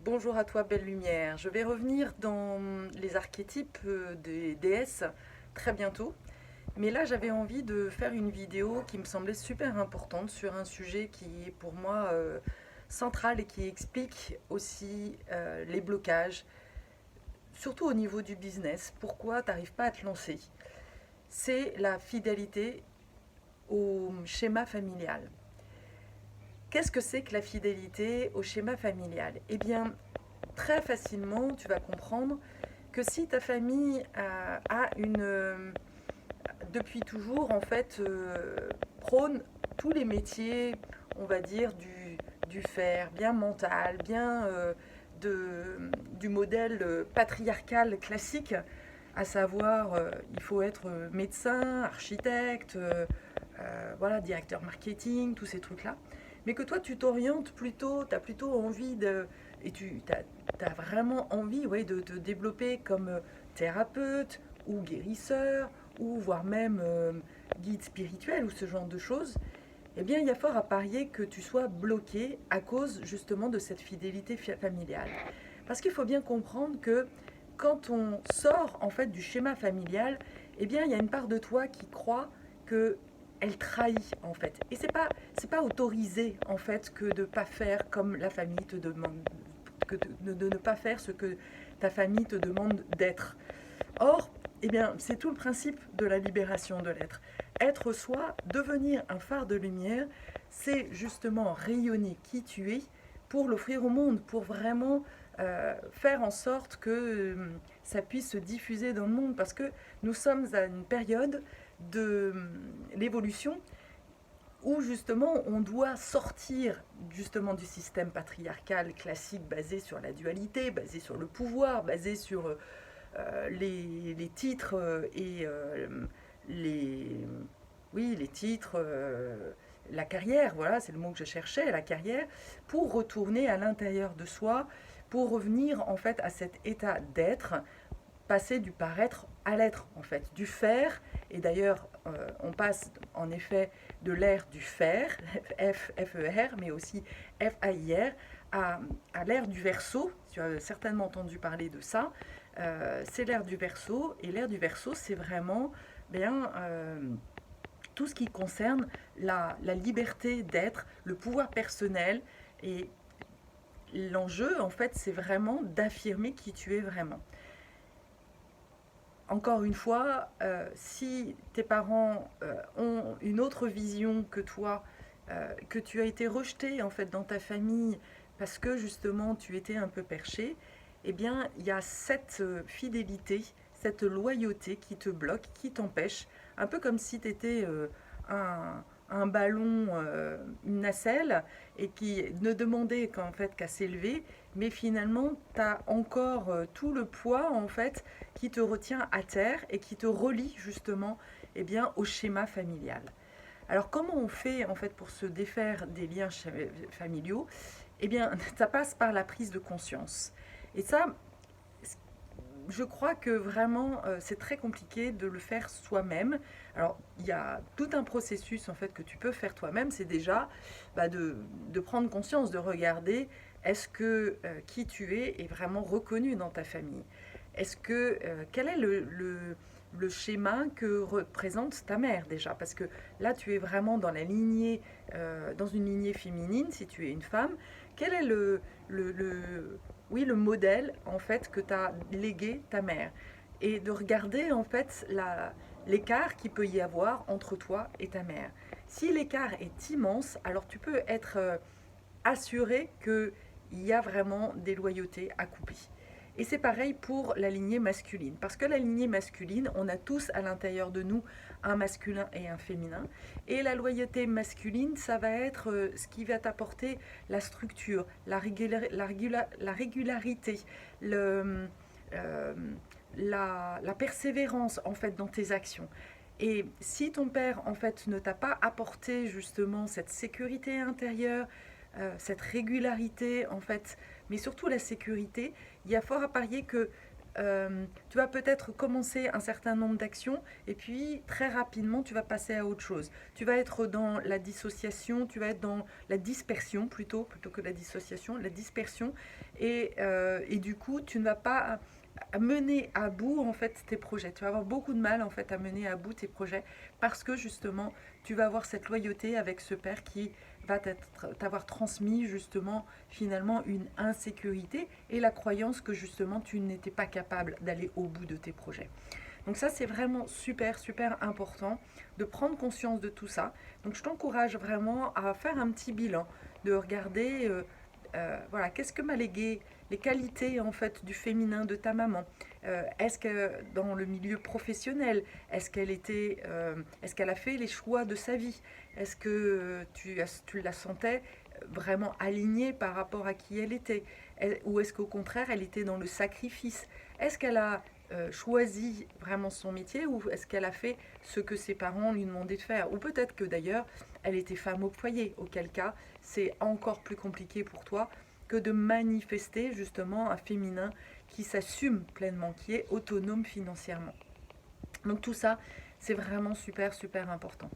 Bonjour à toi, belle lumière. Je vais revenir dans les archétypes des déesses très bientôt. Mais là, j'avais envie de faire une vidéo qui me semblait super importante sur un sujet qui est pour moi central et qui explique aussi les blocages, surtout au niveau du business. Pourquoi tu n'arrives pas à te lancer? C'est la fidélité au schéma familial. Qu'est-ce que c'est que la fidélité au schéma familial? Eh bien, très facilement, tu vas comprendre que si ta famille a depuis toujours, en fait, prône tous les métiers, on va dire, du faire, bien mental, bien du modèle patriarcal classique, à savoir, il faut être médecin, architecte, voilà, directeur marketing, tous ces trucs-là. Mais que toi, tu t'orientes plutôt, tu as plutôt envie de. Et tu as vraiment envie, ouais, de te développer comme thérapeute ou guérisseur ou voire même guide spirituel ou ce genre de choses. Eh bien, il y a fort à parier que tu sois bloqué à cause justement de cette fidélité familiale. Parce qu'il faut bien comprendre que quand on sort en fait du schéma familial, eh bien, il y a une part de toi qui croit que elle trahit en fait. Et c'est pas autorisé en fait que de pas faire comme la famille te demande, de ne pas faire ce que ta famille te demande d'être. Or, eh bien, c'est tout le principe de la libération de l'être. Être soi, devenir un phare de lumière, c'est justement rayonner qui tu es pour l'offrir au monde, pour vraiment faire en sorte que ça puisse se diffuser dans le monde, parce que nous sommes à une période de l'évolution où justement on doit sortir justement du système patriarcal classique basé sur la dualité, basé sur le pouvoir, basé sur les titres et les, oui, les titres, la carrière, voilà, c'est le mot que je cherchais, la carrière, pour retourner à l'intérieur de soi, pour revenir en fait à cet état d'être, passer du paraître à l'être en fait, du faire. Et d'ailleurs, on passe en effet de l'ère du faire, F-E-R, mais aussi F-A-I-R, à l'ère du verso. Tu as certainement entendu parler de ça. C'est l'ère du verso, et l'ère du verso, c'est vraiment bien tout ce qui concerne la liberté d'être, le pouvoir personnel. Et l'enjeu, en fait, c'est vraiment d'affirmer qui tu es vraiment. Encore une fois, si tes parents ont une autre vision que toi, que tu as été rejeté en fait dans ta famille parce que justement tu étais un peu perché, eh bien il y a cette fidélité, cette loyauté qui te bloque, qui t'empêche, un peu comme si tu étais un ballon, une nacelle, et qui ne demandait qu'en fait qu'à s'élever, mais finalement tu as encore tout le poids en fait qui te retient à terre et qui te relie justement eh bien, au schéma familial. Alors comment on fait en fait pour se défaire des liens familiaux? Eh bien, ça passe par la prise de conscience. Et ça, je crois que vraiment c'est très compliqué de le faire soi-même. Alors il y a tout un processus en fait que tu peux faire toi-même, c'est déjà de prendre conscience, de regarder est-ce que qui tu es est vraiment reconnu dans ta famille. Est-ce que quel est le schéma que représente ta mère déjà? Parce que là tu es vraiment dans la lignée, dans une lignée féminine si tu es une femme. Quel est oui, le modèle en fait que t'a légué ta mère, et de regarder en fait l'écart qu'il peut y avoir entre toi et ta mère. Si l'écart est immense, alors tu peux être assuré qu'il y a vraiment des loyautés à couper. Et c'est pareil pour la lignée masculine. Parce que la lignée masculine, on a tous à l'intérieur de nous un masculin et un féminin. Et la loyauté masculine, ça va être ce qui va t'apporter la structure, la régularité, euh, la persévérance en fait dans tes actions. Et si ton père en fait ne t'a pas apporté justement cette sécurité intérieure, cette régularité en fait, mais surtout la sécurité, il y a fort à parier que tu vas peut-être commencer un certain nombre d'actions et puis très rapidement tu vas passer à autre chose. Tu vas être dans la dissociation, tu vas être dans la dispersion plutôt que la dissociation, la dispersion et du coup tu ne vas pas à mener à bout en fait tes projets. Tu vas avoir beaucoup de mal en fait à mener à bout tes projets parce que justement tu vas avoir cette loyauté avec ce père qui va t'avoir transmis justement finalement une insécurité et la croyance que justement tu n'étais pas capable d'aller au bout de tes projets. Donc ça c'est vraiment super important de prendre conscience de tout ça. Donc je t'encourage vraiment à faire un petit bilan, de regarder voilà, qu'est-ce que m'a légué les qualités en fait du féminin de ta maman. Est-ce que dans le milieu professionnel, est-ce qu'elle a fait les choix de sa vie? Est-ce que tu la sentais vraiment alignée par rapport à qui elle était? Ou est-ce qu'au contraire, elle était dans le sacrifice? Est-ce qu'elle a choisi vraiment son métier ou est-ce qu'elle a fait ce que ses parents lui demandaient de faire? Ou peut-être que d'ailleurs, elle était femme au foyer, auquel cas, c'est encore plus compliqué pour toi que de manifester justement un féminin qui s'assume pleinement, qui est autonome financièrement. Donc tout ça, c'est vraiment super important.